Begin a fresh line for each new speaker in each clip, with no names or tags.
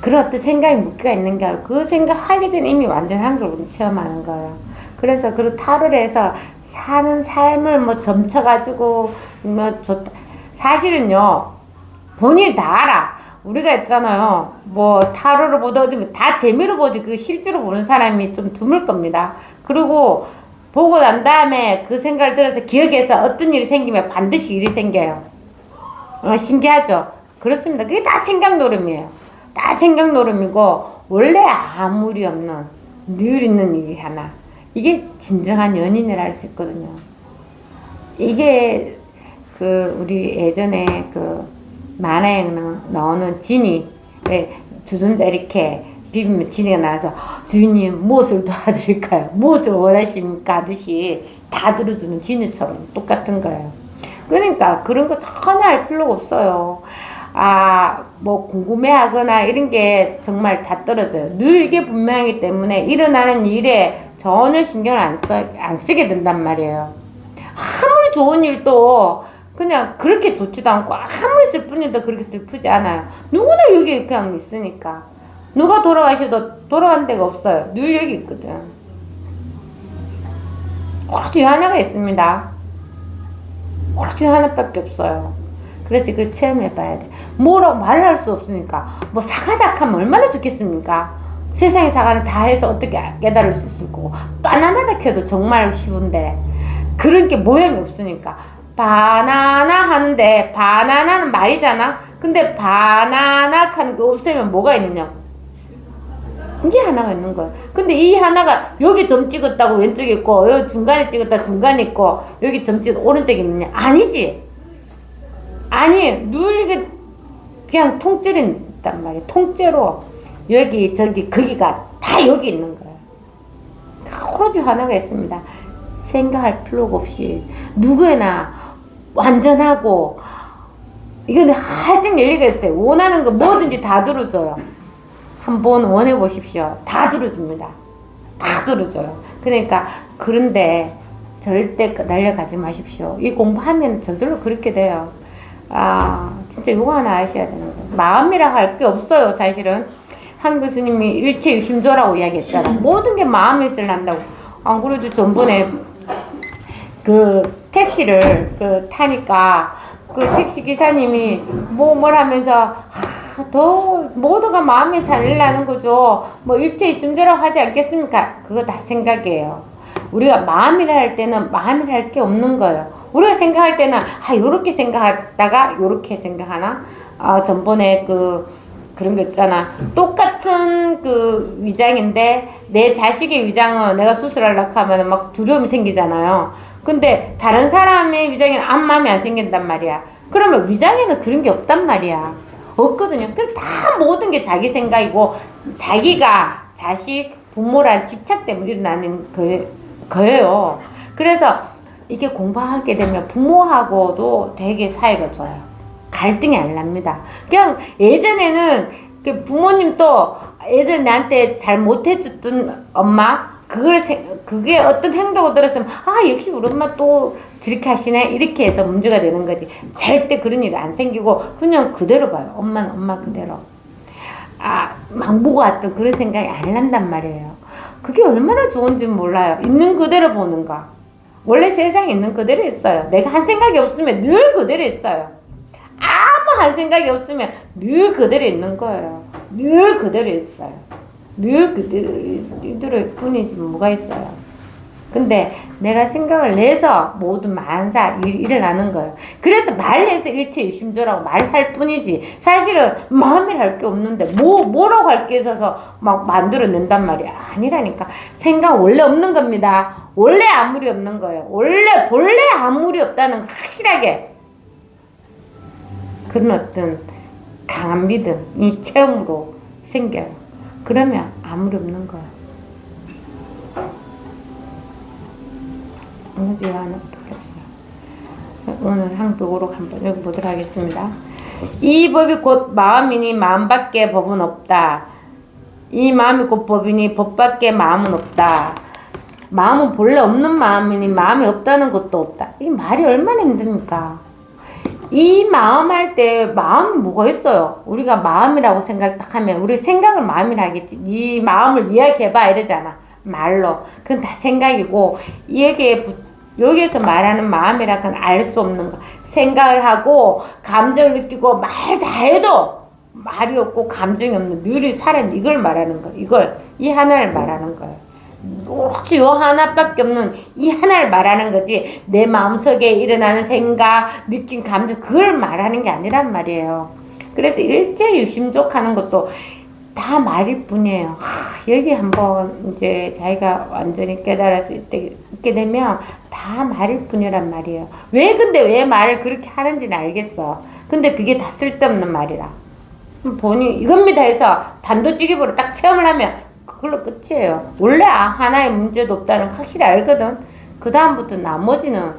그런 어떤 생각이 묶여 있는 게 아니고 그 생각 하기 전에 이미 완전한 걸 우리 체험하는 거예요. 그래서 그 타로를 해서 사는 삶을 뭐 점쳐가지고 뭐 좋다. 사실은요 본인이 다 알아. 우리가 있잖아요. 뭐 타로를 보다 어디 다 재미로 보지 그 실제로 보는 사람이 좀 드물 겁니다. 그리고 보고 난 다음에 그 생각을 들어서 기억해서 어떤 일이 생기면 반드시 일이 생겨요. 신기하죠? 그렇습니다. 그게 다 생각 노름이에요. 다 생각 노름이고 원래 아무리 없는 늘 있는 일이 하나. 이게 진정한 연인을 할 수 있거든요. 이게 그 우리 예전에 그 만화에 나오는 지니 왜 주전자 이렇게 비비면 지니가 나와서 주인님 무엇을 도와드릴까요? 무엇을 원하십니까? 하듯이 다 들어주는 지니처럼 똑같은 거예요. 그러니까 그런 거 전혀 할 필요가 없어요. 뭐 궁금해하거나 이런 게 정말 다 떨어져요. 늘 이게 분명하기 때문에 일어나는 일에 전혀 신경을 안 쓰게 된단 말이에요. 아무리 좋은 일도 그냥 그렇게 좋지도 않고 아무리 슬픈 일도 그렇게 슬프지 않아요. 누구나 여기 그냥 있으니까. 누가 돌아가셔도 돌아간 데가 없어요. 늘 여기 있거든. 오로지 하나가 있습니다. 오로지 하나밖에 없어요. 그래서 이걸 체험해봐야 돼. 뭐라고 말할 수 없으니까. 뭐 사과닥하면 얼마나 좋겠습니까? 세상의 사과를 다 해서 어떻게 깨달을 수 있을 거고. 바나나다 켜도 정말 쉬운데 그런 게 모양이 없으니까. 바나나 하는데 바나나는 말이잖아. 근데 바나나 하는 게 없으면 뭐가 있느냐? 이게 하나가 있는 거야. 근데 이 하나가 여기 점 찍었다고 왼쪽에 있고 여기 중간에 찍었다 중간에 있고 여기 점 찍었다 오른쪽에 있느냐? 아니지. 아니 늘 이게 그냥 통째로 있단 말이야. 통째로 여기 저기 거기가 다 여기 있는 거야. 오로지 하나가 있습니다. 생각할 필요가 없이 누구나 완전하고 이거는 활짝 열리가 있어요. 원하는 거 뭐든지 다 들어줘요. 한번 원해 보십시오. 다 들어줍니다. 다 들어줘요. 그러니까 그런데 절대 날려가지 마십시오. 이 공부하면 저절로 그렇게 돼요. 진짜 이거 하나 아셔야 되는 거예요. 마음이라 할 게 없어요. 사실은 한 교수님이 일체유심조라고 이야기했잖아. 모든 게 마음에 있을 난다고. 안 그래도 전번에 그 택시를 타니까 그 택시 기사님이 뭘 하면서 더 모두가 마음이 잘 일나는 거죠. 뭐 일체이심조라고 하지 않겠습니까? 그거 다 생각이에요. 우리가 마음이라 할 때는 마음이라 할 게 없는 거예요. 우리가 생각할 때는 요렇게 생각하다가 요렇게 생각하나? 전번에 그런 거 있잖아. 똑같은 그 위장인데 내 자식의 위장은 내가 수술하려고 하면 막 두려움이 생기잖아요. 근데 다른 사람의 위장에는 아무 마음이 안 생긴단 말이야. 그러면 위장에는 그런 게 없단 말이야. 없거든요. 그럼 다 모든 게 자기 생각이고 자기가 자식, 부모란 집착 때문에 일어나는 거예요. 그래서 이게 공부하게 되면 부모하고도 되게 사이가 좋아요. 갈등이 안 납니다. 그냥 예전에는 그 부모님도 예전에 나한테 잘 못해줬던 엄마 그게 어떤 행동을 들었으면 역시 우리 엄마 또 저렇게 하시네 이렇게 해서 문제가 되는 거지. 절대 그런 일이 안 생기고 그냥 그대로 봐요. 엄마는 엄마 그대로. 망보고 왔던 그런 생각이 안 난단 말이에요. 그게 얼마나 좋은지 몰라요. 있는 그대로 보는 거. 원래 세상에 있는 그대로 있어요. 내가 한 생각이 없으면 늘 그대로 있어요. 아무 한 생각이 없으면 늘 그대로 있는 거예요. 늘 그대로 있어요. 늘 그대로 뿐이지 뭐가 있어요. 근데 내가 생각을 내서 모든 만사 일어나는 거예요. 그래서 말해서 일체유심조라고 말할 뿐이지 사실은 마음이라 할 게 없는데 뭐라고 할 게 있어서 막 만들어낸단 말이야. 아니라니까. 생각 원래 없는 겁니다. 원래 아무리 없는 거예요. 본래 아무리 없다는 걸 확실하게 그런 어떤 강한 믿음이 체험으로 생겨요. 그러면 아무리 없는 거예요. 에너지 하나 없어요. 오늘 항복으로 한번 읽어보도록 하겠습니다. 이 법이 곧 마음이니 마음밖에 법은 없다. 이 마음이 곧 법이니 법밖에 마음은 없다. 마음은 본래 없는 마음이니 마음이 없다는 것도 없다. 이 말이 얼마나 힘듭니까? 이 마음 할 때 마음이 뭐가 있어요? 우리가 마음이라고 생각 딱 하면 우리 생각을 마음이라 하겠지. 네 마음을 이야기해봐 이러잖아. 말로. 그건 다 생각이고 여기에서 말하는 마음이라 그건 알 수 없는 거. 생각을 하고 감정을 느끼고 말 다 해도 말이 없고 감정이 없는 늘이 살은 이걸 말하는 거. 이 하나를 말하는 거예요. 오직 요 하나밖에 없는 이 하나를 말하는 거지 내 마음속에 일어나는 생각, 느낀 감정 그걸 말하는 게 아니란 말이에요. 그래서 일제유심족하는 것도 다 말일 뿐이에요. 여기 한번 이제 자기가 완전히 깨달아서 있게 되면 다 말일 뿐이란 말이에요. 근데 왜 말을 그렇게 하는지는 알겠어. 근데 그게 다 쓸데없는 말이라. 본인 이겁니다 해서 단도직입으로 딱 체험을 하면 그걸로 끝이에요. 원래 하나의 문제도 없다는 확실히 알거든. 그 다음부터 나머지는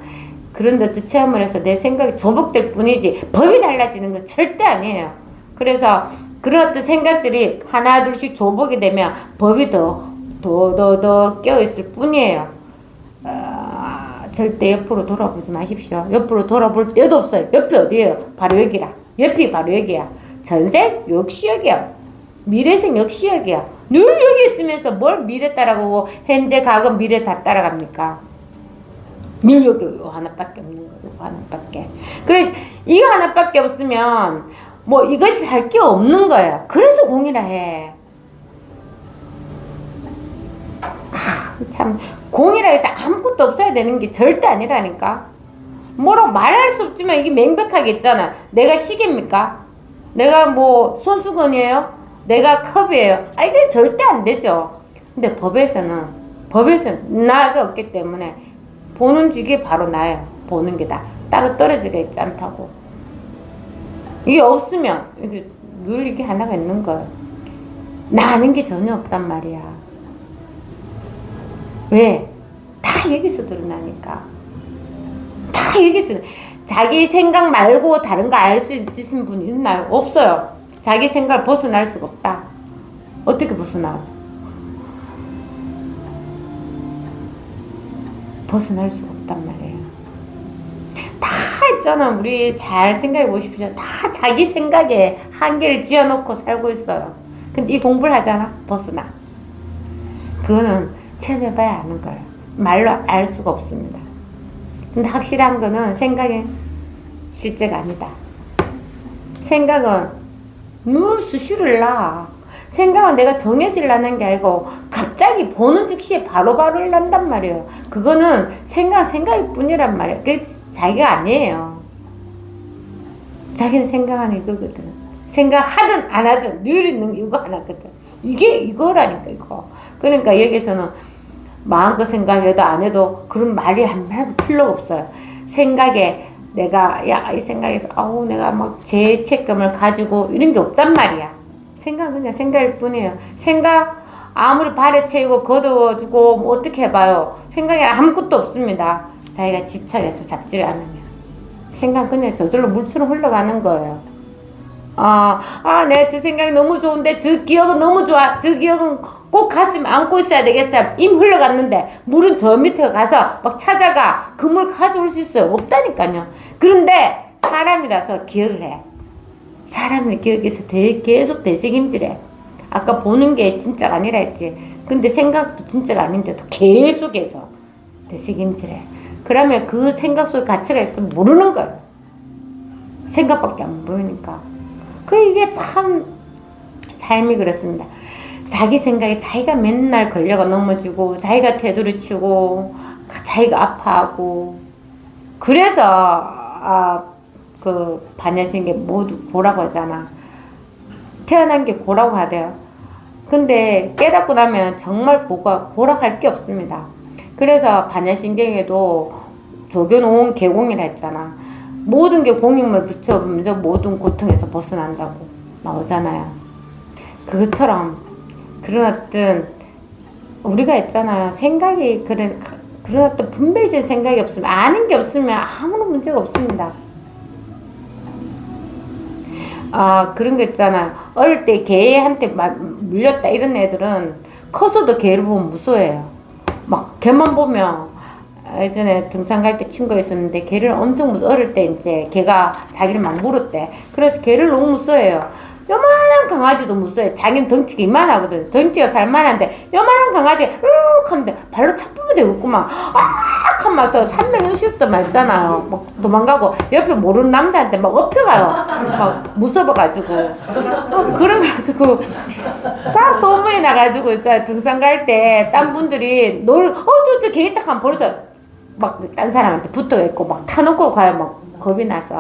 그런 데도 체험을 해서 내 생각이 조복될 뿐이지 법이 달라지는 건 절대 아니에요. 그래서 그런 어떤 생각들이 하나 둘씩 조복이 되면 법이 더 깨어있을 뿐이에요. 절대 옆으로 돌아보지 마십시오. 옆으로 돌아볼 데도 없어요. 옆이 어디예요? 바로 여기라. 옆이 바로 여기야. 전생 역시 여기야. 미래생 역시 여기야. 늘 여기 있으면서 뭘 미래 따라가고 현재 과거 미래 다 따라갑니까? 늘 여기 요 하나밖에 없는 거예요. 요 하나밖에. 그래서 이거 하나밖에 없으면 뭐 이것이 할 게 없는 거예요. 그래서 공이라 해. 참 공이라 해서 아무것도 없어야 되는 게 절대 아니라니까. 뭐라고 말할 수 없지만 이게 명백하게 있잖아. 내가 시계입니까? 내가 뭐 손수건이에요? 내가 컵이에요. 이게 절대 안 되죠. 근데 법에서는 나가 없기 때문에 보는 주게 바로 나예요. 보는 게 다. 따로 떨어지가 있지 않다고. 이게 없으면 이게 늘 이게 하나가 있는 거예요. 나는 게 전혀 없단 말이야. 왜? 다 여기서 드러나니까. 다 여기서. 자기 생각 말고 다른 거 알 수 있으신 분이 있나요? 없어요. 자기 생각을 벗어날 수가 없다. 어떻게 벗어나요? 벗어날 수가 없단 말이에요. 다 있잖아. 우리 잘 생각해 보십시오. 다 자기 생각에 한계를 지어놓고 살고 있어요. 근데 이 공부를 하잖아. 벗어나. 그거는 체험해봐야 아는 거예요. 말로 알 수가 없습니다. 근데 확실한 거는 생각은 실제가 아니다. 생각은 늘 수시로 일나. 생각은 내가 정해서 일나는 게 아니고 갑자기 보는 즉시에 바로바로 일난단 말이에요. 그거는 생각일 뿐이란 말이에요. 그게 자기가 아니에요. 자기는 생각하는 이거거든. 생각하든 안 하든 늘 있는 게 이거 하나거든. 이게 이거라니까 이거. 그러니까 여기서는 마음껏 생각해도 안 해도 그런 말이 한 마디도 필요가 없어요. 생각에 내가 이 생각에서 내가 막 죄책감을 가지고 이런 게 없단 말이야. 생각은 그냥 생각일 뿐이에요. 생각 아무리 발에 채우고 거두어주고 뭐 어떻게 해봐요. 생각에 아무것도 없습니다. 자기가 집착해서 잡지를 않으면. 생각 그냥 저절로 물처럼 흘러가는 거예요. 내가 저 생각이 너무 좋은데 저 기억은 너무 좋아. 저 기억은 꼭 가슴에 안고 있어야 되겠어요. 이미 흘러갔는데 물은 저 밑에 가서 막 찾아가 그 물 가져올 수 있어요? 없다니까요. 그런데 사람이라서 기억을 해. 사람의 기억에서 계속 되새김질해. 아까 보는 게 진짜가 아니라 했지. 근데 생각도 진짜가 아닌데도 계속해서 되새김질해. 그러면 그 생각 속에 가치가 있으면 모르는 거예요. 생각밖에 안 보이니까. 이게 참 삶이 그렇습니다. 자기 생각에 자기가 맨날 걸려가 넘어지고 자기가 되돌이치고 자기가 아파하고 그래서 그 반야신계 모두 고라고 하잖아. 태어난 게 고라고 하대요. 근데 깨닫고 나면 정말 고락할 게 없습니다. 그래서 반야신경에도 조견온 개공이라 했잖아. 모든 게 공익물 비춰보면서 모든 고통에서 벗어난다고 나오잖아요. 그것처럼 그런 어떤 우리가 있잖아요. 생각이 그런 어떤 분별적인 생각이 없으면 아는 게 없으면 아무런 문제가 없습니다. 그런 거 있잖아요. 어릴 때 개한테 물렸다 이런 애들은 커서도 개를 보면 무서워해요. 막 개만 보면 예전에 등산 갈 때 친구가 있었는데 개를 엄청 어릴 때 이제 걔가 자기를 막 물었대. 그래서 개를 너무 무서워해요. 요만한 강아지도 무서워해. 자기는 덩치가 이만하거든. 덩치가 살만한데 요만한 강아지 으르륵 하면 발로 차쁘면 되겠구만. 악 하면서 360도 맞잖아요. 막 도망가고 옆에 모르는 남자한테 막 엎혀가요. 막 무서워가지고. 그래가지고 다 소문이 나가지고 있잖아. 등산 갈 때 딴 분들이 저 개 있다 하면 벌써 막 딴 사람한테 붙어있고 막 타놓고 가요. 막 겁이 나서.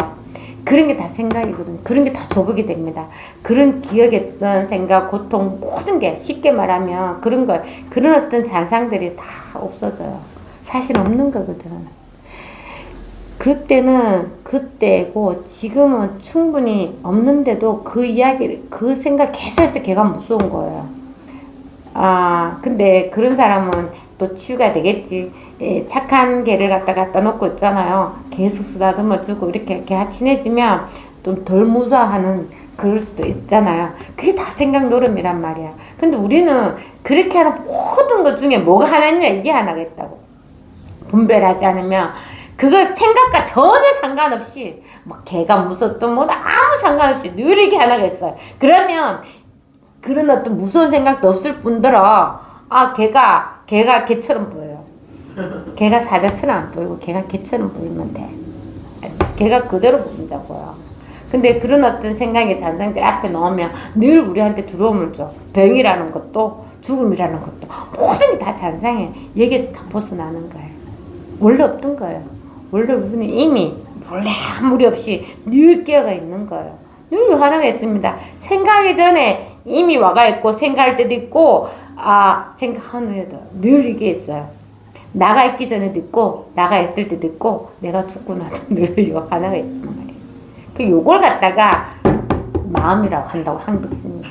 그런 게 다 생각이거든. 그런 게 다 조복이 됩니다. 그런 기억했던 생각, 고통, 모든 게 쉽게 말하면 그런 거, 그런 어떤 잔상들이 다 없어져요. 사실 없는 거거든. 그때는 그때고 지금은 충분히 없는데도 그 이야기를, 그 생각 계속해서 걔가 무서운 거예요. 근데 그런 사람은 또 치유가 되겠지. 착한 개를 갖다 놓고 있잖아요. 계속 쓰다듬어 주고 이렇게 친해지면 좀 덜 무서워하는 그럴 수도 있잖아요. 그게 다 생각 노름이란 말이야. 근데 우리는 그렇게 하는 모든 것 중에 뭐가 하나냐, 이게 하나겠다고. 분별하지 않으면 그거 생각과 전혀 상관없이 뭐 개가 무섭든 뭐다 아무 상관없이 늘 이게 하나가 있어요. 그러면 그런 어떤 무서운 생각도 없을 뿐더러 걔가 개처럼 보여요. 개가 사자처럼 안 보이고 개가 개처럼 보이면 돼. 개가 그대로 보인다고요. 근데 그런 어떤 생각의 잔상들 앞에 놓으면 늘 우리한테 두려움을 줘. 병이라는 것도 죽음이라는 것도 모든 게 다 잔상이에요. 여기에서 다 벗어나는 거예요. 원래 없던 거예요. 원래 우리는 이미 원래 아무 무리 없이 늘 깨어가 있는 거예요. 늘 하나가 있습니다. 생각하기 전에 이미 와가 있고 생각할 때도 있고 생각한 후에도 늘 이게 있어요. 나가 있기 전에도 있고 나가 있을 때도 있고 내가 죽고 나도 늘 요 하나가 있단 말이에요. 요걸 갖다가 마음이라고 한다고 한국스님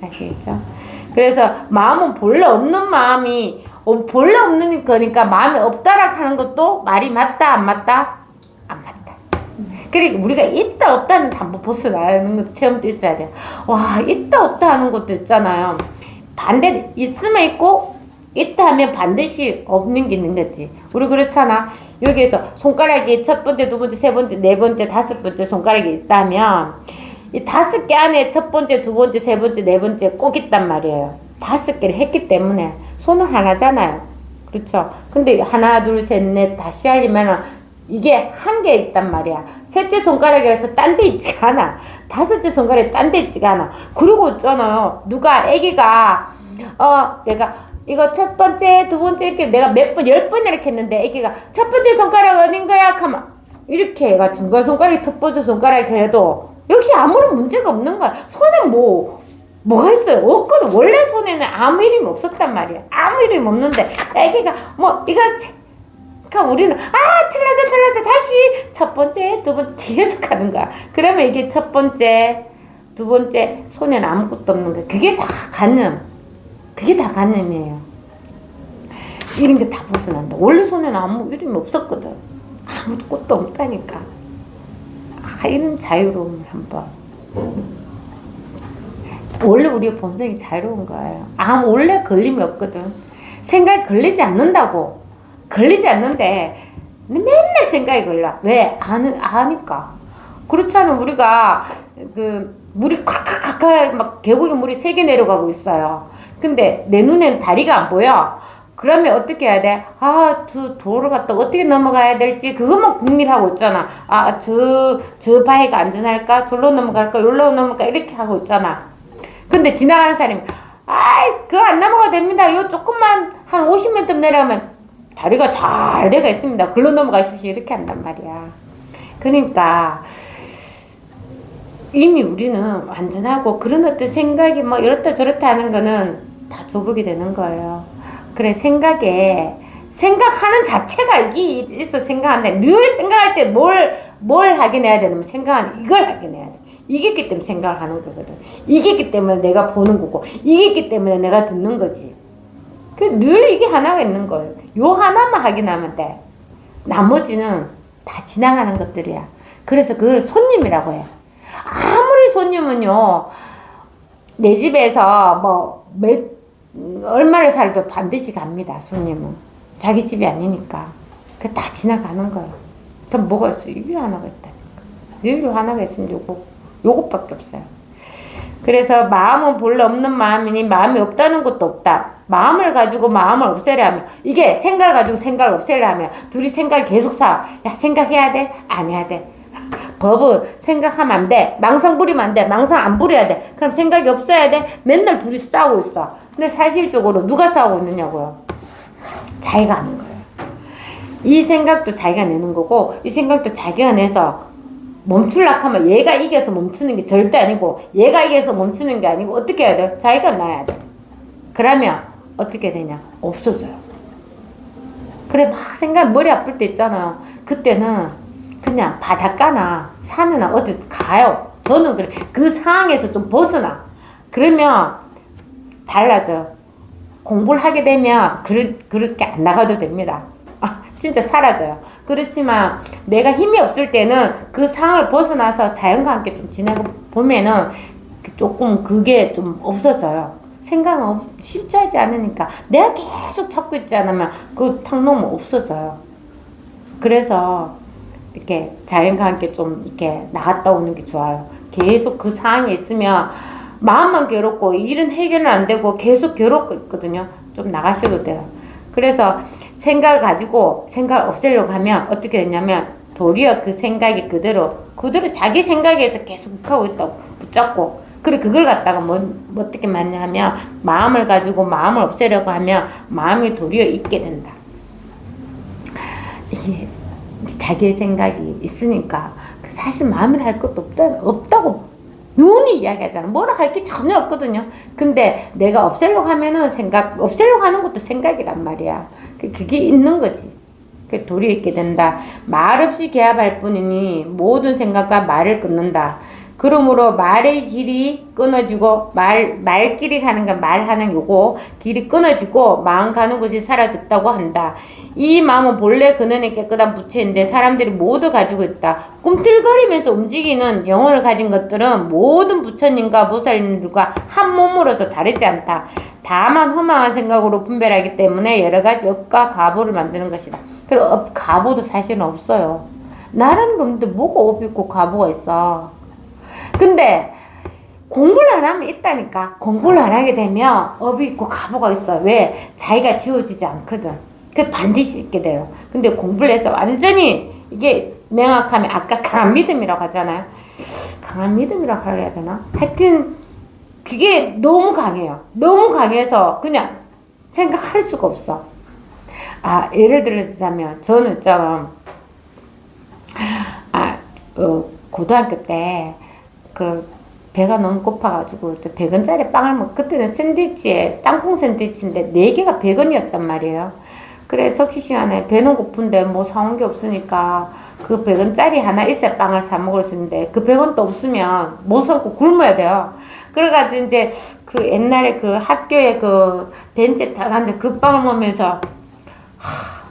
아시겠죠? 그래서 마음은 본래 없는 마음이 본래 없는 거니까 마음이 없다라고 하는 것도 말이 맞다 안 맞다? 안 맞다. 그러니까 우리가 있다 없다는 담보 벗어나는 것 체험도 있어야 돼요. 와, 있다 없다 하는 것도 있잖아요. 반대 있으면 있고 있다 하면 반드시 없는 게 있는 거지. 우리 그렇잖아. 여기에서 손가락이 첫 번째, 두 번째, 세 번째, 네 번째, 다섯 번째 손가락이 있다면 이 5개 안에 첫 번째, 두 번째, 세 번째, 네 번째 꼭 있단 말이에요. 5개를 했기 때문에 손은 하나잖아요. 그렇죠? 근데 하나, 둘, 셋, 넷 다시 하려면 이게 한 개 있단 말이야. 셋째 손가락이라서 딴 데 있지가 않아. 5째 손가락이 딴 데 있지가 않아. 그러고 있잖아요. 누가 애기가 내가 이거 첫 번째, 두 번째 이렇게 내가 몇 번, 10번 이렇게 했는데 애기가 첫 번째 손가락 어딘 거야? 하면 이렇게 해가 중간 손가락이 첫 번째 손가락이 해도 역시 아무런 문제가 없는 거야. 손에 뭐가 있어요? 없거든. 원래 손에는 아무 이름이 없었단 말이야. 아무 이름이 없는데 애기가 이거 그러니까 우리는 틀렸어 다시 첫 번째, 두 번째 계속 하는 거야. 그러면 이게 첫 번째, 두 번째 손에는 아무것도 없는 거야. 그게 다 관념. 그게 다 관념이에요. 이런 게 다 벗어난다. 원래 손에는 아무 이름이 없었거든. 아무것도 없다니까. 이런 자유로움을 한번. 원래 우리의 본성이 자유로운 거예요. 원래 걸림이 없거든. 생각이 걸리지 않는다고. 걸리지 않는데 맨날 생각이 걸려. 왜? 아니까. 그렇잖아. 우리가 물이 콸콸콸콸 막 계곡에 물이 3개 내려가고 있어요. 근데 내 눈에는 다리가 안 보여. 그러면 어떻게 해야 돼? 도로 갔다 어떻게 넘어가야 될지 그것만 궁리하고 있잖아. 저 바위가 안전할까? 저로 넘어갈까? 여기로 넘어갈까? 이렇게 하고 있잖아. 근데 지나가는 사람이 그거 안 넘어가도 됩니다. 요 조금만 한 50m 내려가면 다리가 잘 돼가 있습니다. 글로 넘어가십시오. 이렇게 한단 말이야. 그러니까 이미 우리는 완전하고 그런 어떤 생각이 이렇다 저렇다 하는 거는 다 조복이 되는 거예요. 그래, 생각하는 자체가 이게 있어. 생각한다. 늘 생각할 때 뭘 확인해야 되냐면 생각하는 이걸 확인해야 돼. 이겼기 때문에 생각을 하는 거거든. 이겼기 때문에 내가 보는 거고 이겼기 때문에 내가 듣는 거지. 늘 이게 하나가 있는 거예요. 요 하나만 확인하면 돼. 나머지는 다 지나가는 것들이야. 그래서 그걸 손님이라고 해. 아무리 손님은요, 내 집에서 얼마를 살도 반드시 갑니다. 손님은 자기 집이 아니니까. 그 다 지나가는 거예요. 그럼 뭐가 있어요? 이게 하나가 있다니까. 늘 하나가 있으면 요것밖에 없어요. 그래서 마음은 본래 없는 마음이니 마음이 없다는 것도 없다. 마음을 가지고 마음을 없애려 하면, 이게 생각을 가지고 생각을 없애려 하면 둘이 생각을 계속 야, 생각해야 돼? 안 해야 돼? 법은 생각하면 안 돼. 망상 부리면 안 돼. 망상 안 부려야 돼. 그럼 생각이 없어야 돼? 맨날 둘이 싸우고 있어. 근데 사실적으로 누가 싸우고 있느냐고요? 자기가 하는 거예요. 이 생각도 자기가 내는 거고, 이 생각도 자기가 내서 멈출라 하면 얘가 이겨서 멈추는 게 절대 아니고, 얘가 이겨서 멈추는 게 아니고, 어떻게 해야 돼? 자기가 놔야 돼. 그러면 어떻게 되냐? 없어져요. 그래, 막 생각, 머리 아플 때 있잖아요. 그때는 그냥 바닷가나 산이나 어디 가요. 저는 그래. 그 상황에서 좀 벗어나. 그러면 달라져요. 공부를 하게 되면 그렇게 안 나가도 됩니다. 진짜 사라져요. 그렇지만 내가 힘이 없을 때는 그 상황을 벗어나서 자연과 함께 좀 지내고 보면은 조금 그게 좀 없어져요. 생각은 쉽지 하지 않으니까 내가 계속 찾고 있지 않으면 그 탁 놓으면 없어져요. 그래서 이렇게 자연과 함께 좀 이렇게 나갔다 오는 게 좋아요. 계속 그 상황에 있으면 마음만 괴롭고 일은 해결은 안 되고 계속 괴롭고 있거든요. 좀 나가셔도 돼요. 그래서 생각을 가지고 생각을 없애려고 하면 어떻게 되냐면 도리어 그 생각이 그대로 자기 생각에서 계속 하고 있다고 붙잡고, 그래 그걸 갖다가 어떻게 맞냐면 마음을 가지고 마음을 없애려고 하면 마음이 도리어 있게 된다. 이게 자기의 생각이 있으니까 사실 마음을 할 것도 없다고 눈이 이야기하잖아. 뭐라 할 게 전혀 없거든요. 근데 내가 없애려고 하면은 없애려고 하는 것도 생각이란 말이야. 그게 있는 거지. 그 도리어 있게 된다. 말없이 개합할 뿐이니 모든 생각과 말을 끊는다. 그러므로 말의 길이 끊어지고 말길이 가는 건 말하는 요거 길이 끊어지고 마음 가는 곳이 사라졌다고 한다. 이 마음은 본래 근원의 깨끗한 부처인데 사람들이 모두 가지고 있다. 꿈틀거리면서 움직이는 영혼을 가진 것들은 모든 부처님과 보살님들과 한 몸으로서 다르지 않다. 다만 허망한 생각으로 분별하기 때문에 여러 가지 업과 가보를 만드는 것이다. 그리고 가보도 사실은 없어요. 나라는 게 없는데 뭐가 업 있고 가보가 있어. 근데 공부를 안 하면 있다니까. 공부를 안 하게 되면 업이 있고 가보가 있어. 왜? 자기가 지워지지 않거든. 그 반드시 있게 돼요. 근데 공부를 해서 완전히 이게 명확하면 아까 강한 믿음이라고 하잖아요. 강한 믿음이라고 해야 되나? 하여튼 그게 너무 강해요. 너무 강해서 그냥 생각할 수가 없어. 예를 들어서 저는 있잖아. 고등학교 때 배가 너무 고파가지고 100원짜리 빵을 그때는 샌드위치에 땅콩 샌드위치인데 4개가 100원이었단 말이에요. 그래 석시 시간에 배는 고픈데 뭐 사온 게 없으니까 그 100원짜리 하나 있어야 빵을 사 먹을 수 있는데 그 100원도 없으면 못 사고 굶어야 돼요. 그래가지고 이제 그 옛날에 그 학교에 그 벤치에 딱 앉아 그 빵을 먹으면서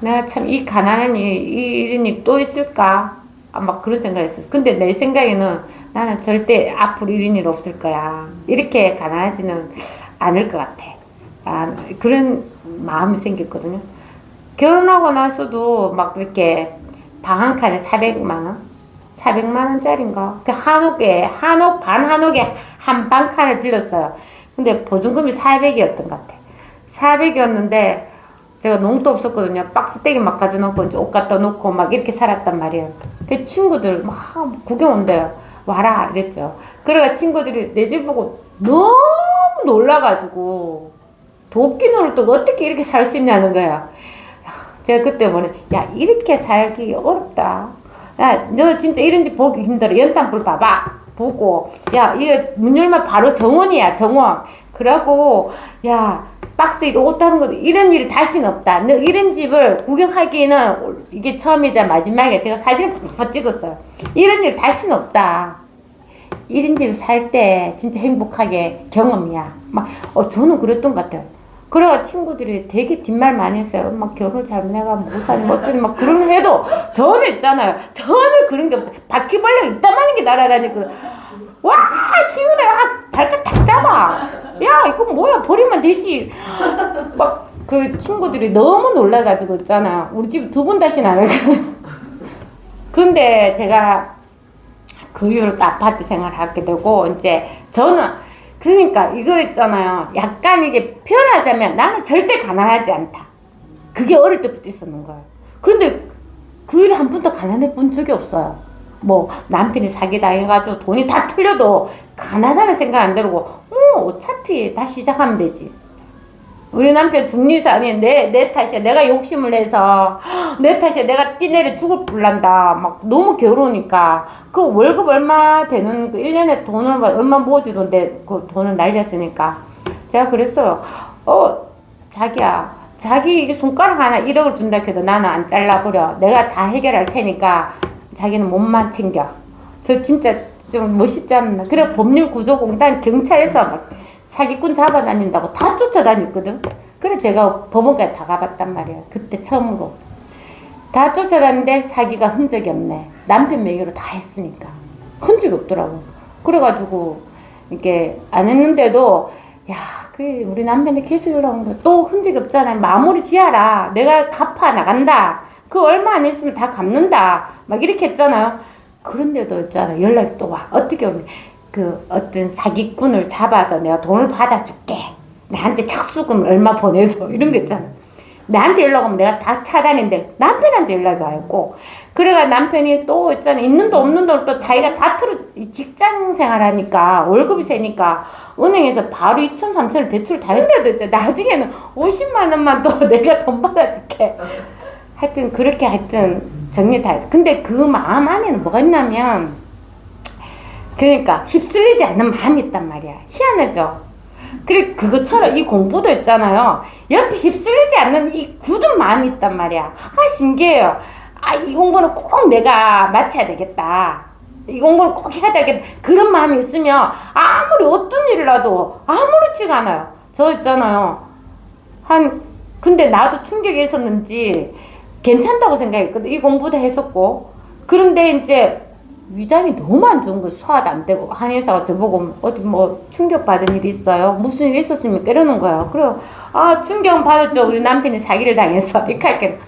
내가 참 이 가난한 이런 일이 또 있을까? 막 그런 생각을 했어요. 근데 내 생각에는 나는 절대 앞으로 이런 일 없을 거야. 이렇게 가난하지는 않을 것 같아. 그런 마음이 생겼거든요. 결혼하고 나서도 막 이렇게 방 한 칸에 400만 원짜리인가? 그 반 한옥에 한 방 칸을 빌렸어요. 근데 보증금이 400이었던 것 같아. 400이었는데 제가 농도 없었거든요. 박스떼기 막 가져놓고 이제 옷 갖다 놓고 막 이렇게 살았단 말이에요. 그 친구들 막 구경 온대요. 와라 이랬죠. 그래가 친구들이 내 집 보고 너무 놀라가지고 도끼 노를 또 어떻게 이렇게 살 수 있냐는 거야. 제가 그때 야 이렇게 살기 어렵다. 야 너 진짜 이런 집 보기 힘들어. 연탄불 봐봐. 보고 야 이게 문 열면 바로 정원이야 정원. 그러고 야 박스 옷 하는 것도 이런 일이 다시는 없다. 너 이런 집을 구경하기에는 이게 처음이자 마지막에 제가 사진을 팍팍 찍었어요. 이런 일 다시는 없다. 이런 집 살 때 진짜 행복하게 경험이야. 저는 그랬던 것 같아요. 그래가 친구들이 되게 뒷말 많이 했어요. 막 결혼 잘못해가 못사니 어쩌니 막 그런 해도 저는 있잖아요. 전혀 그런 게 없어요. 바퀴벌레가 이따만한 게 날아다니고 와 발끝 탁 잡아. 야 이거 뭐야 버리면 되지. 막 그 친구들이 너무 놀라가지고 있잖아. 우리 집 두 번 다시 나가거든. 근데 제가 그 이후로 또 아파트 생활을 하게 되고, 이제 저는, 그러니까 이거 있잖아요. 약간 이게 표현하자면 나는 절대 가난하지 않다. 그게 어릴 때부터 있었는 거예요. 그런데 그 이후로 한 번도 가난해 본 적이 없어요. 뭐 남편이 사기당해가지고 돈이 다 틀려도 가난하다는 생각 안 들고, 어차피 다시 시작하면 되지. 우리 남편 중리산이 내 탓이야. 내가 욕심을 내서 내 탓이야. 내가 뛰내려 죽을 뿔난다. 막 너무 괴로우니까 그 월급 얼마 되는 그 1년에 돈을 얼마 모아주던데 그 돈을 날렸으니까 제가 그랬어요. 자기야, 자기 이게 손가락 하나 1억을 준다 해도 나는 안 잘라버려. 내가 다 해결할 테니까 자기는 몸만 챙겨. 저 진짜 좀 멋있지 않나. 그래 법률구조공단 경찰에서 막 사기꾼 잡아다닌다고 다 쫓아다녔거든. 그래 제가 법원까지 다 가봤단 말이야. 그때 처음으로 다 쫓아다녔는데 사기가 흔적이 없네. 남편 명의로 다 했으니까 흔적이 없더라고. 그래가지고 이게 안 했는데도 야, 그 우리 남편이 계속 이러는 또 흔적이 없잖아. 마무리 지어라. 내가 갚아 나간다. 그 얼마 안 했으면 다 갚는다. 막 이렇게 했잖아요. 그런데도 있잖아. 연락이 또 와. 어떻게 오면 그 어떤 사기꾼을 잡아서 내가 돈을 받아줄게. 나한테 착수금 얼마 보내줘. 이런 거 있잖아. 나한테 연락 오면 내가 다 차단인데 남편한테 연락이 와있고. 그래가 남편이 또 있잖아. 있는 돈 없는 돈을 또 자기가 다 직장 생활하니까 월급이 세니까 은행에서 바로 2천 3천을 대출 다 했는데도 있잖아. 나중에는 50만 원만 또 내가 돈 받아줄게. 하여튼 그렇게 정리 다 했어. 근데 그 마음 안에는 뭐가 있냐면 그러니까 휩쓸리지 않는 마음이 있단 말이야. 희한하죠? 그래 그것처럼 이 공부도 있잖아요. 옆에 휩쓸리지 않는 이 굳은 마음이 있단 말이야. 신기해요. 이 공부는 꼭 내가 마쳐야 되겠다. 이 공부를 꼭 해야 되겠다. 그런 마음이 있으면 아무리 어떤 일이라도 아무렇지가 않아요. 저 있잖아요. 근데 나도 충격이 있었는지 괜찮다고 생각했거든. 이 공부도 했었고. 그런데 이제 위장이 너무 안 좋은 거예요. 소화도 안 되고. 한의사가 저보고 어디 뭐 충격받은 일이 있어요? 무슨 일이 있었습니까? 이러는 거예요. 그래요. 충격 받았죠. 우리 남편이 사기를 당했어. 이렇게 할게.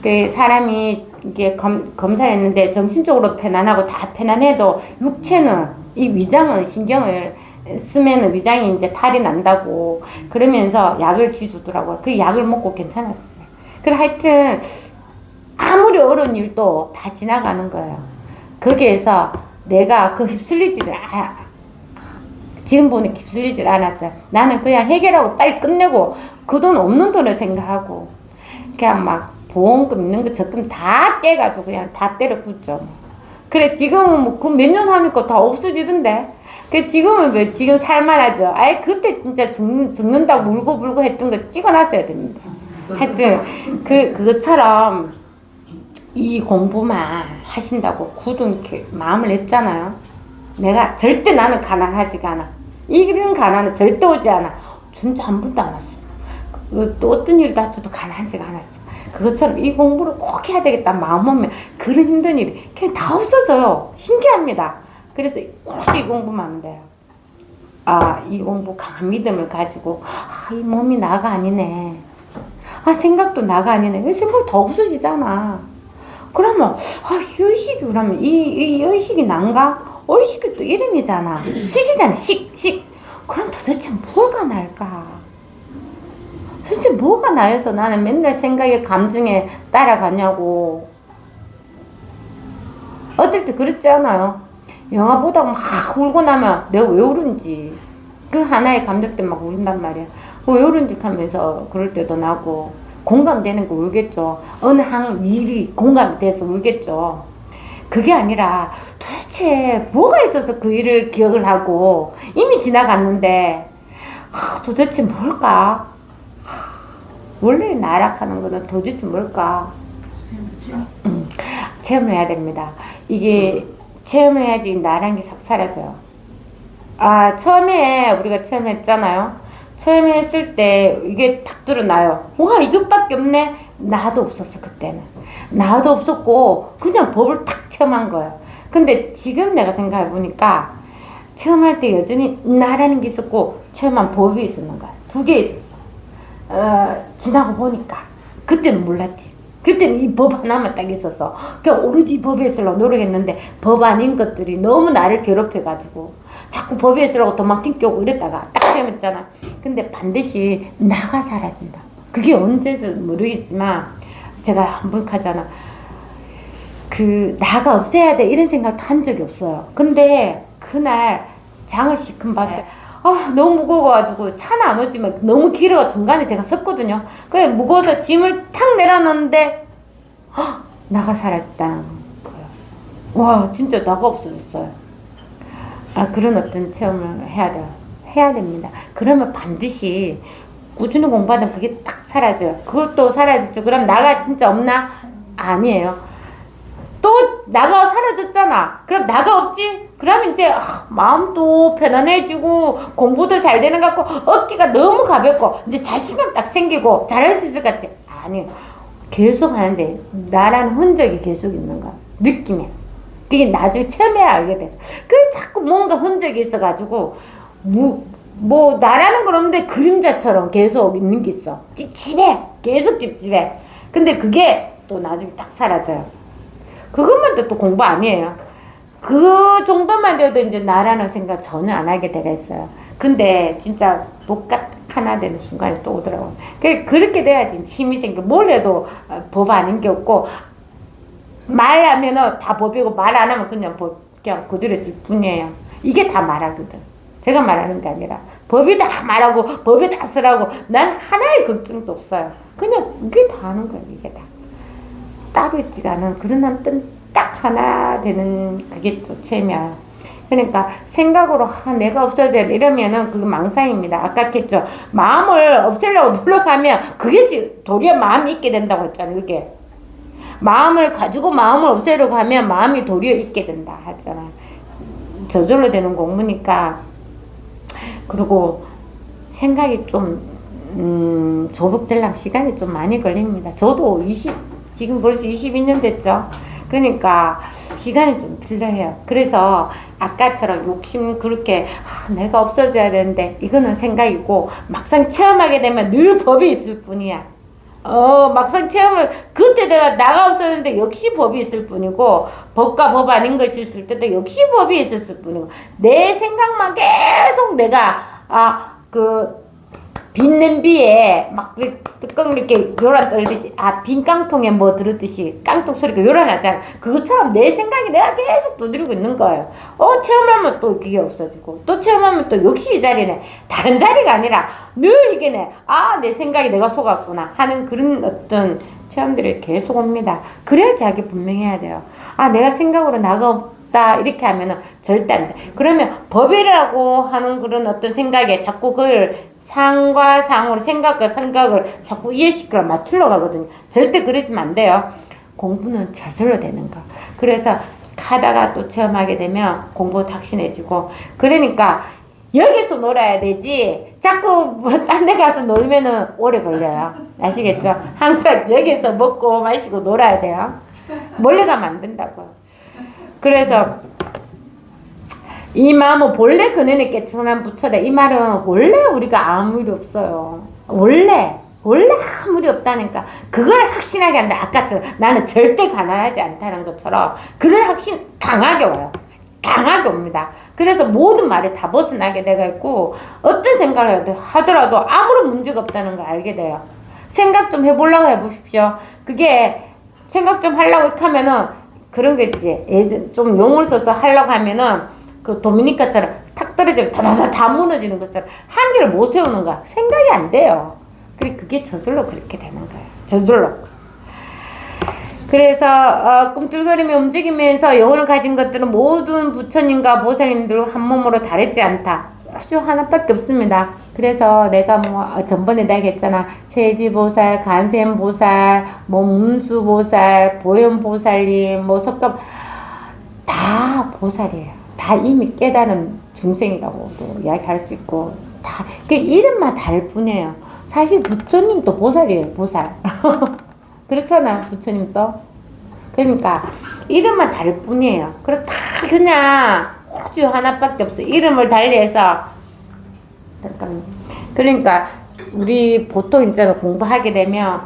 그 사람이 이게 검사를 했는데 정신적으로 편안하고 다 편안해도 육체는 이 위장은 신경을 쓰면은 위장이 이제 탈이 난다고 그러면서 약을 지주더라고요. 그 약을 먹고 괜찮았어요. 그래 하여튼 아무리 어려운 일도 다 지나가는 거예요. 거기에서 내가 지금 보니 휩쓸리질 않았어요. 나는 그냥 해결하고 빨리 끝내고 그 돈 없는 돈을 생각하고 그냥 막 보험금 있는 거 적금 다 깨가지고 그냥 다 때려 붓죠. 그래 지금은 뭐 그 몇 년 하니까 다 없어지던데. 그 지금은 왜 지금 살만하죠. 그때 진짜 죽는다고 울고 했던 거 찍어놨어야 됩니다. 하여튼 그것처럼 이 공부만 하신다고 굳은 마음을 냈잖아요. 내가 절대 나는 가난하지가 않아. 이런 가난은 절대 오지 않아. 진짜 한 번도 안 왔어. 또 어떤 일이 닥쳐도 가난하지가 않았어. 그것처럼 이 공부를 꼭 해야 되겠다 마음 오면 그런 힘든 일이 그냥 다 없어져요. 신기합니다. 그래서 오로지 이 공부만 하면 돼요. 이 공부 강한 믿음을 가지고 이 몸이 나가 아니네. 생각도 나가 아니네. 왜 생각 더 없어지잖아. 그러면 이 의식이 그러면 이 의식이 난가? 의식이 또 이름이잖아. 식이잖아. 식. 그럼 도대체 뭐가 날까? 도대체 뭐가 나여서 나는 맨날 생각에 감정에 따라가냐고. 어떨 때 그렇지 않아요? 영화 보다가 막 울고 나면 내가 왜 울은지 그 하나의 감정 때문에 막 울린단 말이야. 왜 울은지 하면서 그럴 때도 나고 공감되는 거 울겠죠. 어느 한 일이 공감이 돼서 울겠죠. 그게 아니라 도대체 뭐가 있어서 그 일을 기억을 하고 이미 지나갔는데 도대체 뭘까? 원래 나락하는 거는 도대체 뭘까? 체험을 해야 됩니다. 이게 체험을 해야지 나란 게 싹 사라져요. 처음에 우리가 체험했잖아요. 체험했을 때 이게 탁 드러나요. 와 이것밖에 없네. 나도 없었어 그때는. 나도 없었고 그냥 법을 탁 체험한 거예요. 근데 지금 내가 생각해 보니까 체험할 때 여전히 나라는 게 있었고 체험한 법이 있었는 거야. 두 개 있었어. 지나고 보니까 그때는 몰랐지. 그때는 이 법 하나만 딱 있어서 그냥 오로지 법에 쓰려고 노력했는데 법 아닌 것들이 너무 나를 괴롭혀가지고 자꾸 법에 쓰려고 도망 튕겨오고 이랬다가 딱 세웠잖아. 근데 반드시 나가 사라진다. 그게 언제인지 모르겠지만 제가 한번 가잖아. 그 나가 없애야 돼 이런 생각도 한 적이 없어요. 근데 그날 장을 시큼 봤어요. 아 너무 무거워가지고 차는 안 오지만 너무 길어. 중간에 제가 섰거든요. 그래 무거워서 짐을 탁 내려놓는데 나가 사라졌다는 거예요. 와 진짜 나가 없어졌어요. 아 그런 어떤 체험을 해야 돼요. 해야 됩니다. 그러면 반드시 꾸준히 공부하다 그게 딱 사라져요. 그것도 사라졌죠. 그럼 나가 진짜 없나? 아니에요. 또 나가 사라졌잖아. 그럼 나가 없지? 그럼 이제 마음도 편안해지고 공부도 잘 되는 것 같고 어깨가 너무 가볍고 이제 자신감 딱 생기고 잘할 수 있을 것 같지? 아니에요. 계속 하는데 나라는 흔적이 계속 있는 거야. 느낌에. 그게 나중에 체험해야 알게 돼서. 그래 자꾸 뭔가 흔적이 있어가지고 뭐 나라는 건 없는데 그림자처럼 계속 있는 게 있어. 찝찝해. 계속 찝찝해. 근데 그게 또 나중에 딱 사라져요. 그것만 또 공부 아니에요. 그 정도만 돼도 이제 나라는 생각 전혀 안 하게 되겠어요. 근데 진짜 복각 하나 되는 순간이 또 오더라고요. 그렇게 돼야지 힘이 생겨. 뭘 해도 법 아닌 게 없고 말하면은 다 법이고 말 안 하면 그냥 그대로 있을 뿐이에요. 이게 다 말하거든. 제가 말하는 게 아니라 법이 다 말하고 법이 다 쓰라고 난 하나의 걱정도 없어요. 그냥 이게 다 하는 거예요. 이게 다. 따로 있지가 않은 그런 딱 하나 되는 그게 또 체면. 그러니까 생각으로 내가 없어져야 돼 이러면은 그게 망상입니다. 아까 했죠. 마음을 없애려고 노력하면 그게 도리어 마음이 있게 된다고 했잖아요. 그게 마음을 가지고 마음을 없애려고 하면 마음이 도리어 있게 된다 하잖아요. 저절로 되는 공부니까. 그리고 생각이 좀 조복되려면 시간이 좀 많이 걸립니다. 저도 지금 벌써 22년 됐죠. 그러니까 시간이 좀 필요해요. 그래서 아까처럼 욕심 그렇게 내가 없어져야 되는데 이거는 생각이고 막상 체험하게 되면 늘 법이 있을 뿐이야. 막상 체험을 그때 내가 나가 없었는데 역시 법이 있을 뿐이고 법과 법 아닌 것이 있을 때도 역시 법이 있었을 뿐이고 내 생각만 계속 내가 빈 냄비에 막 뚜껑 이렇게 요란 떨듯이 빈 깡통에 뭐 들었듯이 깡통 소리가 요란하잖아. 그것처럼 내 생각이 내가 계속 두드리고 있는 거예요. 체험하면 또 그게 없어지고 또 체험하면 또 역시 이 자리네. 다른 자리가 아니라 늘 이게네. 내 생각이 내가 속았구나 하는 그런 어떤 체험들이 계속 옵니다. 그래야 자기 분명해야 돼요. 내가 생각으로 나가 없다 이렇게 하면은 절대 안 돼. 그러면 법이라고 하는 그런 어떤 생각에 자꾸 그걸 상과 상으로 생각과 생각을 자꾸 이해시키려 맞추러 가거든요. 절대 그러시면 안 돼요. 공부는 저절로 되는 거. 그래서 하다가 또 체험하게 되면 공부가 확신해지고 그러니까 여기서 놀아야 되지 자꾸 딴 데 가서 놀면은 오래 걸려요. 아시겠죠? 항상 여기서 먹고 마시고 놀아야 돼요. 멀리 가면 안 된다고요. 그래서 이 마음은 본래 그네는 깨끗한 부처다. 이 말은 원래 우리가 아무 일이 없어요. 원래 아무 일이 없다니까. 그걸 확신하게 한다. 아까처럼 나는 절대 가난하지 않다는 것처럼 그걸 확신 강하게 와요. 강하게 옵니다. 그래서 모든 말이 다 벗어나게 되가 있고 어떤 생각을 하더라도 아무런 문제가 없다는 걸 알게 돼요. 생각 좀 해보려고 해보십시오. 그게 생각 좀 하려고 하면은 그런 게 있지. 예전 좀 용을 써서 하려고 하면은 그 도미니카처럼 탁 떨어지고 다 무너지는 것처럼 한계를 못 세우는 거야. 생각이 안 돼요. 그게 저절로 그렇게 되는 거예요. 저절로. 그래서 꿈틀거리며 움직이면서 영혼을 가진 것들은 모든 부처님과 보살님들 한 몸으로 다르지 않다. 아주 하나밖에 없습니다. 그래서 내가 전번에 내가 했잖아. 세지보살, 간센보살, 문수보살, 보현보살님, 석가 다 보살이에요. 다 이미 깨달은 중생이라고도 이야기할 수 있고 다 그 이름만 다를 뿐이에요. 사실 부처님도 보살이에요. 보살. 그렇잖아. 부처님도. 그러니까 이름만 다를 뿐이에요. 그렇다 그냥 호주 하나밖에 없어. 이름을 달리해서 그러니까 우리 보통 이제 공부하게 되면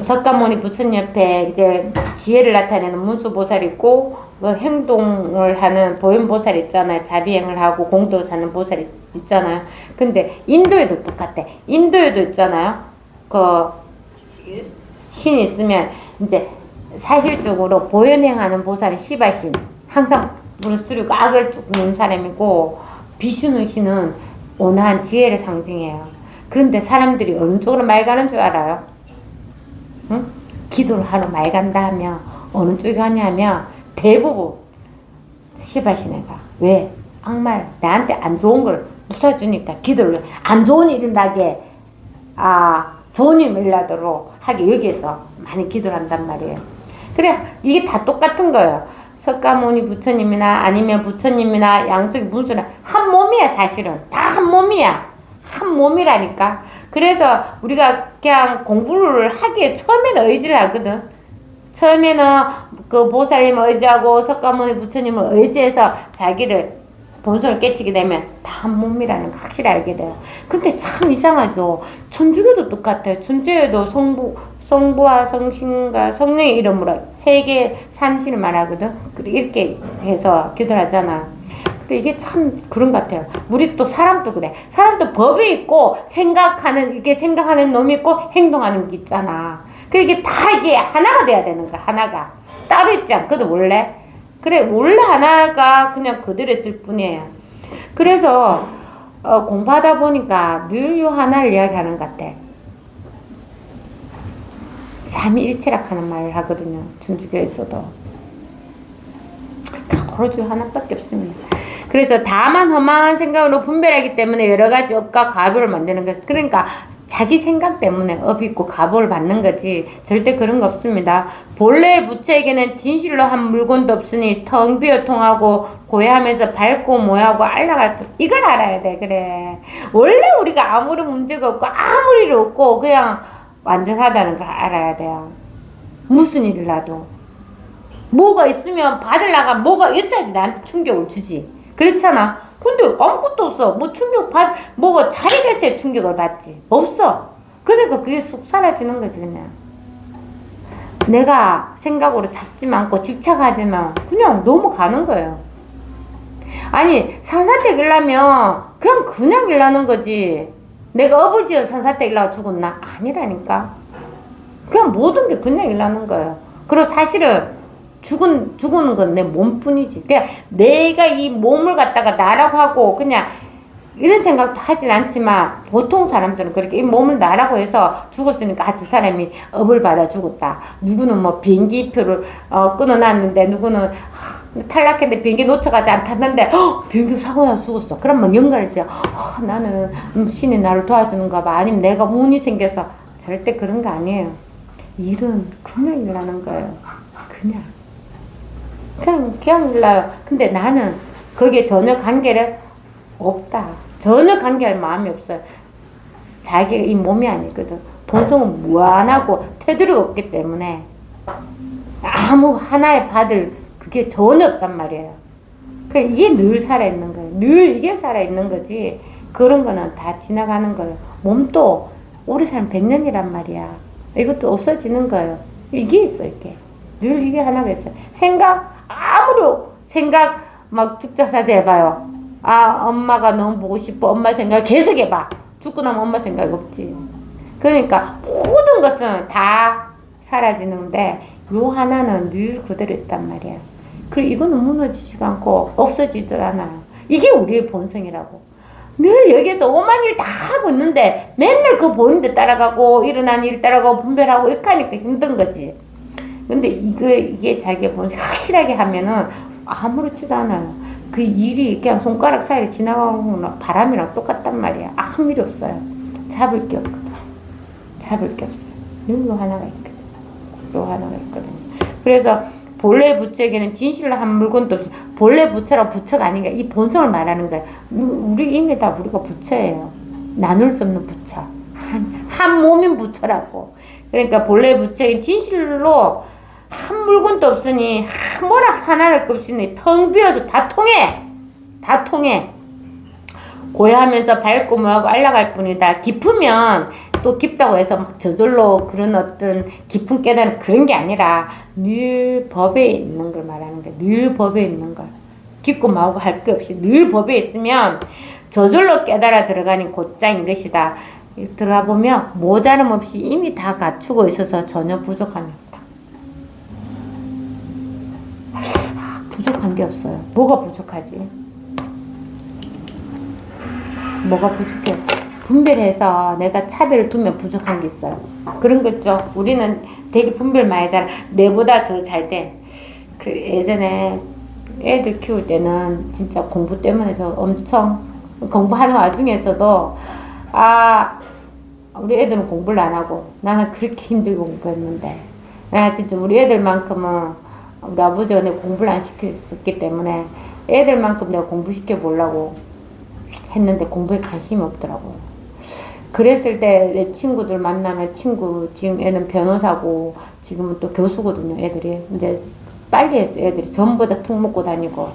석가모니 부처님 옆에 이제 지혜를 나타내는 문수보살 있고 뭐 행동을 하는 보현보살 있잖아요. 자비행을 하고 공덕을 사는 보살 있잖아요. 근데 인도에도 똑같아. 인도에도 있잖아요. 그 신 있으면 이제 사실적으로 보현행하는 보살이 시바신, 항상 무릎쓰리고 악을 쫓는 사람이고, 비슈누 신은 온화한 지혜를 상징해요. 그런데 사람들이 어느 쪽으로 말 가는 줄 알아요? 응? 기도를 하러 말 간다 하면 어느 쪽에 가냐면 대부분 시바신에가. 왜? 악말, 나한테 안 좋은 걸 부숴주니까 기도를, 안 좋은 일 나게, 좋은 일 일나도록 하게 여기에서 많이 기도를 한단 말이에요. 그래, 이게 다 똑같은 거예요. 석가모니 부처님이나 아니면 부처님이나 양쪽이 문수나 한 몸이야. 사실은 다 한 몸이야. 한 몸이라니까. 그래서 우리가 그냥 공부를 하기에 처음에는 의지를 하거든. 처음에는 그 보살님 의지하고 석가모니 부처님을 의지해서 자기를 본성을 깨치게 되면 다 한 몸이라는 거 확실히 알게 돼요. 근데 참 이상하죠. 천주교도 똑같아요. 천주교도 성부와 성신과 성령의 이름으로 세계 삼신을 말하거든. 이렇게 해서 기도를 하잖아. 이게 참 그런 것 같아요. 우리 또 사람도 그래. 사람도 법이 있고 이렇게 생각하는 놈이 있고 행동하는 게 있잖아. 이게 다 이게 하나가 돼야 되는 거야. 하나가 따로 있지 않거든 원래. 그래 원래 하나가 그냥 그대로 있을 뿐이에요. 그래서 공부하다 보니까 늘 요 하나를 이야기하는 것 같아. 삼위일체락 하는 말을 하거든요. 천주교에서도. 오로지 하나밖에 없습니다. 그래서 다만 험한 생각으로 분별하기 때문에 여러 가지 업과 가보를 만드는 것. 그러니까 자기 생각 때문에 업이 있고 가보를 받는 거지 절대 그런 거 없습니다. 본래 부처에게는 진실로 한 물건도 없으니 텅 비어 통하고 고해하면서 밝고 모하고 알라갈 것. 이걸 알아야 돼. 그래. 원래 우리가 아무런 문제가 없고 아무 일 없고 그냥 완전하다는 걸 알아야 돼요. 무슨 일을 나도 뭐가 있으면 받으려가 뭐가 있어야지 나한테 충격을 주지. 그렇잖아. 근데 아무것도 없어. 뭐 뭐가 자리가 있어야 충격을 받지. 없어. 그러니까 그게 쑥 사라지는 거지 그냥. 내가 생각으로 잡지 않고 집착하지만 그냥 넘어가는 거예요. 아니 산사태 일라면 그냥 일라는 거지. 내가 업을 지어서 산사태 일라고 죽었나? 아니라니까. 그냥 모든 게 그냥 일라는 거예요. 그리고 사실은 죽은 건 내 몸뿐이지. 그냥 내가 이 몸을 갖다가 나라고 하고 그냥 이런 생각도 하진 않지만 보통 사람들은 그렇게 이 몸을 나라고 해서 죽었으니까 저 사람이 업을 받아 죽었다. 누구는 뭐 비행기표를 끊어놨는데 누구는 탈락했는데 비행기 놓쳐가지 않았는데 비행기 사고 나서 죽었어. 그러면 연관을 지어 나는 신이 나를 도와주는가 봐. 아니면 내가 운이 생겨서. 절대 그런 거 아니에요. 일은 그냥 일하는 거예요. 그냥 일러요. 근데 나는 거기에 전혀 관계를 없다. 전혀 관계할 마음이 없어요. 자기가 이 몸이 아니거든. 본성은 무한하고 테두리가 없기 때문에 아무 하나에 받을 그게 전혀 없단 말이에요. 이게 늘 살아있는 거예요. 늘 이게 살아있는 거지. 그런 거는 다 지나가는 거예요. 몸도 오래 살면 100년이란 말이야. 이것도 없어지는 거예요. 이게 있어, 이게. 늘 이게 하나가 있어요. 생각 막 죽자사자 해봐요. 엄마가 너무 보고 싶어. 엄마 생각 계속 해봐. 죽고 나면 엄마 생각 없지. 그러니까 모든 것은 다 사라지는데 요 하나는 늘 그대로 있단 말이야. 그리고 이거는 무너지지도 않고 없어지지도 않아요. 이게 우리의 본성이라고. 늘 여기서 오만 일 다 하고 있는데 맨날 그 보는 데 따라가고 일어난 일 따라가고 분별하고 이렇게 하니까 힘든 거지. 근데 이게 자기의 본성 확실하게 하면은 아무렇지도 않아요. 그 일이 그냥 손가락 사이로 지나가는 바람이랑 똑같단 말이야. 아무 일이 없어요. 잡을 게 없거든. 잡을 게 없어요. 요 하나가 있거든. 요 하나가 있거든요. 그래서 본래 부처에게는 진실로 한 물건도 없이 본래 부처랑 부처가 아닌가 이 본성을 말하는 거예요. 우리 이미 다 우리가 부처예요. 나눌 수 없는 부처. 한 몸인 부처라고. 그러니까 본래 부처에게 진실로 한 물건도 없으니 뭐라 하나를 없으니 텅 비어서 다 통해. 고요하면서 밝고 뭐하고 안락할 뿐이다. 깊으면 또 깊다고 해서 막 저절로 그런 어떤 깊은 깨달음 그런 게 아니라 늘 법에 있는 걸 말하는 거야. 늘 법에 있는 걸. 깊고 뭐하고 할 게 없이 늘 법에 있으면 저절로 깨달아 들어가는 곧장인 것이다. 들어가 보면 모자람 없이 이미 다 갖추고 있어서 전혀 부족함이 없다. 부족한 게 없어요. 뭐가 부족하지? 뭐가 부족해? 분별해서 내가 차별을 두면 부족한 게 있어요. 그런 거 있죠. 우리는 되게 분별 많이 하잖아. 내보다 더 잘 된. 그 예전에 애들 키울 때는 진짜 공부 때문에 저 엄청 공부하는 와중에서도 우리 애들은 공부를 안 하고 나는 그렇게 힘들게 공부했는데 나 진짜 우리 애들만큼은 우리 아버지가 내 공부를 안 시켰기 때문에 애들만큼 내가 공부시켜 보려고 했는데 공부에 관심이 없더라고. 그랬을 때 내 친구들 만나면 지금 애는 변호사고 지금은 또 교수거든요. 애들이 이제 빨리 했어. 애들이 전부 다 툭 먹고 다니고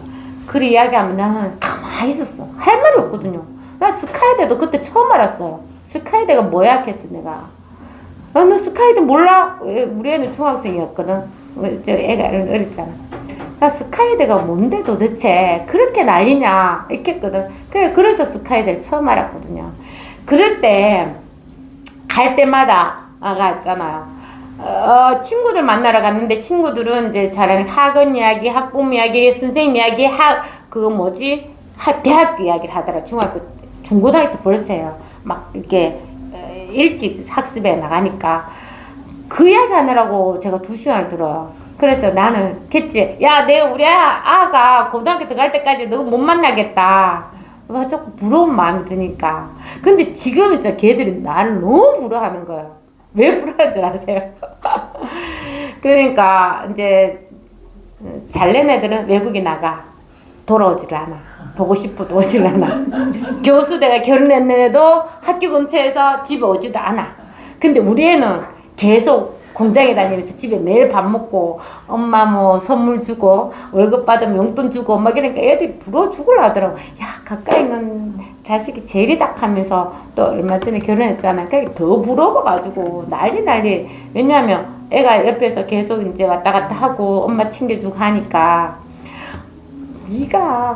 그리 이야기하면 나는 가만히 있었어. 할 말이 없거든요. 나 스카이대도 그때 처음 알았어요. 스카이대가 뭐야 했어 내가. 너 스카이대 몰라? 우리 애는 중학생이었거든. 저 애가 어렸잖아. 나 스카이대가 뭔데 도대체 그렇게 난리냐 이렇게 했거든. 그래서 스카이대를 처음 알았거든요. 그럴 때 갈 때마다 있잖아요. 친구들 만나러 갔는데 친구들은 이제 잘하는 학원 이야기, 학부모 이야기, 선생님 이야기, 대학교 이야기를 하더라. 중고등학교 때 벌써 해요. 막 이렇게 일찍 학습에 나가니까 그 이야기 하느라고 제가 2시간을 들어요. 그래서 나는 야, 내가 우리 아가 고등학교 들어갈 때까지 너 못 만나겠다. 자꾸 부러운 마음이 드니까. 근데 지금 걔들이 나를 너무 부러워하는 거예요. 왜 부러워하는 줄 아세요? 그러니까 이제 잘난 애들은 외국에 나가 돌아오지를 않아. 보고 싶어도 오질 않아. 교수 내가 결혼했는 애도 학교 근처에서 집에 오지도 않아. 근데 우리 애는 계속 공장에 다니면서 집에 매일 밥 먹고 엄마 뭐 선물 주고 월급 받으면 용돈 주고 막 이러니까 애들이 부러워 죽으려 하더라고. 야, 가까이 있는 자식이 제일이다 하면서 또 얼마 전에 결혼했잖아. 그러니까 더 부러워가지고 난리. 왜냐하면 애가 옆에서 계속 이제 왔다 갔다 하고 엄마 챙겨주고 하니까 네가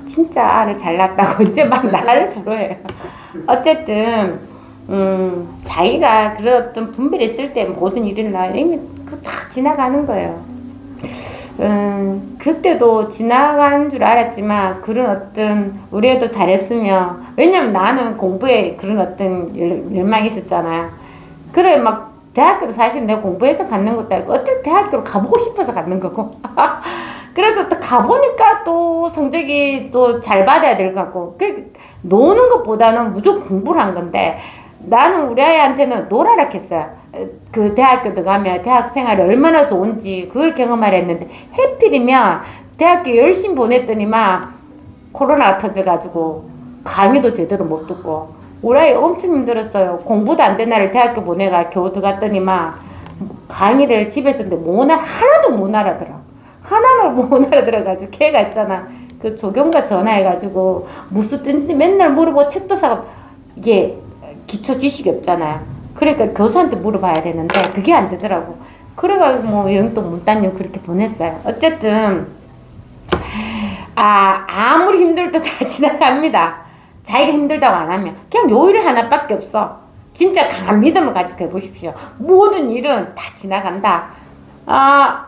진짜 알을 잘났다고 이제 막 나를 부러워해요. 어쨌든 자기가 그런 어떤 분별이 있을 때 모든 일은 이미 다 지나가는 거예요. 그때도 지나간 줄 알았지만 그런 어떤 우리 애도 잘했으면 왜냐면 나는 공부에 그런 어떤 열망이 있었잖아요. 그래 막 대학교도 사실 내가 공부해서 갔는 것도 아니고 어떻게 대학교를 가보고 싶어서 갔는 거고 그래서 또 가보니까 또 성적이 또 잘 받아야 될 것 같고 노는 것보다는 무조건 공부를 한 건데 나는 우리 아이한테는 놀아라 했어요. 그 대학교 들어가면 대학 생활이 얼마나 좋은지 그걸 경험하려 했는데 해필이면 대학교 열심히 보냈더니만 코로나가 터져가지고 강의도 제대로 못 듣고 우리 아이 엄청 힘들었어요. 공부도 안 된 날을 대학교 보내가 겨우 들어갔더니만 강의를 집에서 했는데 하나도 못 알아들어. 하나를 못 알아들어가지고 걔가 있잖아. 그 조경과 전화해가지고 무슨 뜻인지 맨날 물어보고 책도 사고 이게 기초 지식이 없잖아요. 그러니까 교수한테 물어봐야 되는데 그게 안 되더라고. 그래가지고 뭐 영동 문단님 그렇게 보냈어요. 어쨌든 아무리 힘들어도 다 지나갑니다. 자기가 힘들다고 안 하면 그냥 요 일 하나밖에 없어. 진짜 강한 믿음을 가지고 해보십시오. 모든 일은 다 지나간다.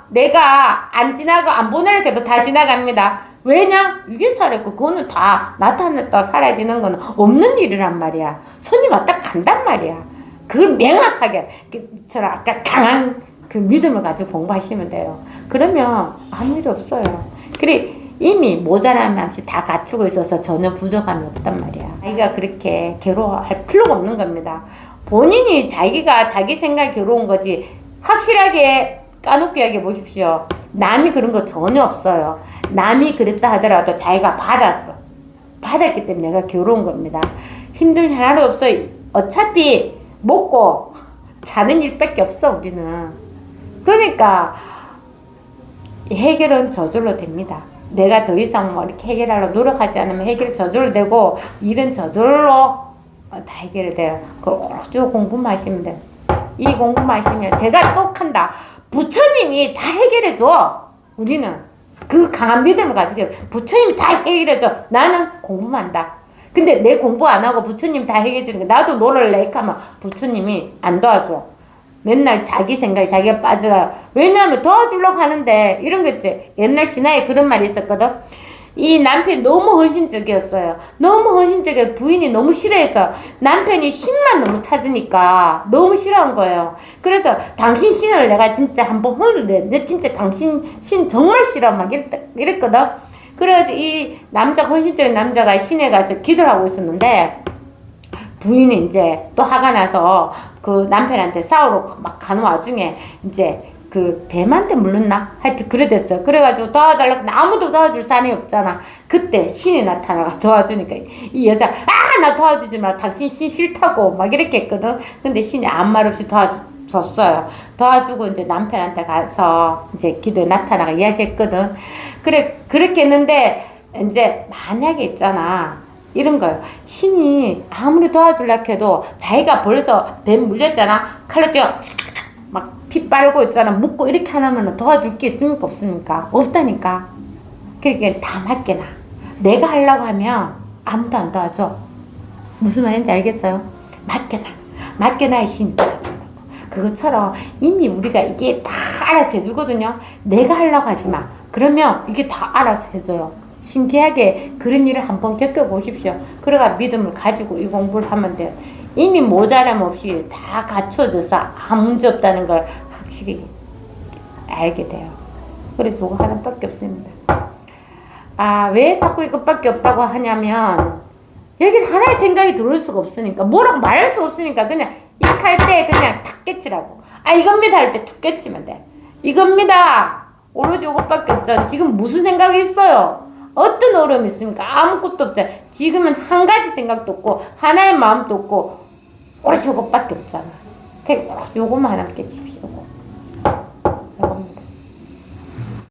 내가 안 지나고 안 보내려고 해도 다 지나갑니다. 왜냐? 이게 살았고 그거는 다 나타났다 사라지는 거는 없는 일이란 말이야. 손이 왔다 간단 말이야. 그걸 명확하게 저는 아까 강한 그 믿음을 가지고 공부하시면 돼요. 그러면 아무 일 없어요. 그래 이미 모자람이 없이 다 갖추고 있어서 전혀 부족함이 없단 말이야. 자기가 그렇게 괴로워할 필요가 없는 겁니다. 본인이 자기가 자기 생각이 괴로운 거지 확실하게 까놓고 이야기해 보십시오. 남이 그런 거 전혀 없어요. 남이 그랬다 하더라도 자기가 받았기 때문에 내가 괴로운 겁니다. 힘들 일 하나도 없어요. 어차피 먹고 자는 일밖에 없어 우리는. 그러니까 해결은 저절로 됩니다. 내가 더 이상 뭐 이렇게 해결하려고 노력하지 않으면 해결 저절로 되고, 일은 저절로 다 해결이 돼요. 그걸 쭉 공부만 하시면 돼요. 이 공부만 하시면 제가 똑한다. 부처님이 다 해결해줘. 우리는 그 강한 믿음을 가지고 부처님이 다 해결해줘. 나는 공부만 한다. 근데 내 공부 안 하고 부처님 다 해결해주는 게 나도 놀을래 하면 부처님이 안 도와줘. 맨날 자기 생각에 자기가 빠져가. 왜냐하면 도와주려고 하는데 이런 거 있지. 옛날 신화에 그런 말이 있었거든. 이 남편이 너무 헌신적이었어요. 너무 헌신적이어서 부인이 너무 싫어해서 남편이 신만 너무 찾으니까 너무 싫어한 거예요. 그래서 당신 신을 내가 진짜 한번 혼을 내. 내 진짜 당신 신 정말 싫어. 막 이랬거든. 그래가지고 이 남자, 헌신적인 남자가 신에 가서 기도를 하고 있었는데 부인이 이제 또 화가 나서 그 남편한테 싸우러 막 가는 와중에 이제 그 뱀한테 물렸나? 하여튼 그래 됐어요. 그래가지고 도와달라고 아무도 도와줄 사람이 없잖아. 그때 신이 나타나가 도와주니까 이 여자 나 도와주지 마. 당신 신 싫다고 막 이렇게 했거든. 근데 신이 아무 말 없이 도와줬어요. 도와주고 이제 남편한테 가서 이제 기도에 나타나가 이야기했거든. 그래 그렇게 했는데 이제 만약에 있잖아. 이런 거예요. 신이 아무리 도와주려고 해도 자기가 벌써 뱀 물렸잖아. 칼로 뛰어 막 피 빨고 있잖아. 묶고 이렇게 하면 도와줄 게 있습니까? 없습니까? 없다니까. 그러니까 다 맡겨놔. 내가 하려고 하면 아무도 안 도와줘. 무슨 말인지 알겠어요? 맡겨놔. 맡겨놔야 신이 도와준다고. 그것처럼 이미 우리가 이게 다 알아서 해주거든요. 내가 하려고 하지 마. 그러면 이게 다 알아서 해줘요. 신기하게 그런 일을 한번 겪어보십시오. 그래가 믿음을 가지고 이 공부를 하면 돼요. 이미 모자람 없이 다 갖춰져서 아무 문제 없다는 걸 확실히 알게 돼요. 그래서 이거 하나밖에 없습니다. 왜 자꾸 이것밖에 없다고 하냐면 여긴 하나의 생각이 들어올 수가 없으니까 뭐라고 말할 수 없으니까 그냥 익할 때 그냥 탁 깨치라고. 이겁니다 할 때 툭 깨치면 돼. 이겁니다. 오로지 이것밖에 없잖아. 지금 무슨 생각이 있어요? 어떤 어려움이 있습니까? 아무것도 없잖아. 지금은 한 가지 생각도 없고 하나의 마음도 없고 오로지 이것밖에 없잖아. 그냥 요것만 하나 깨치십시오.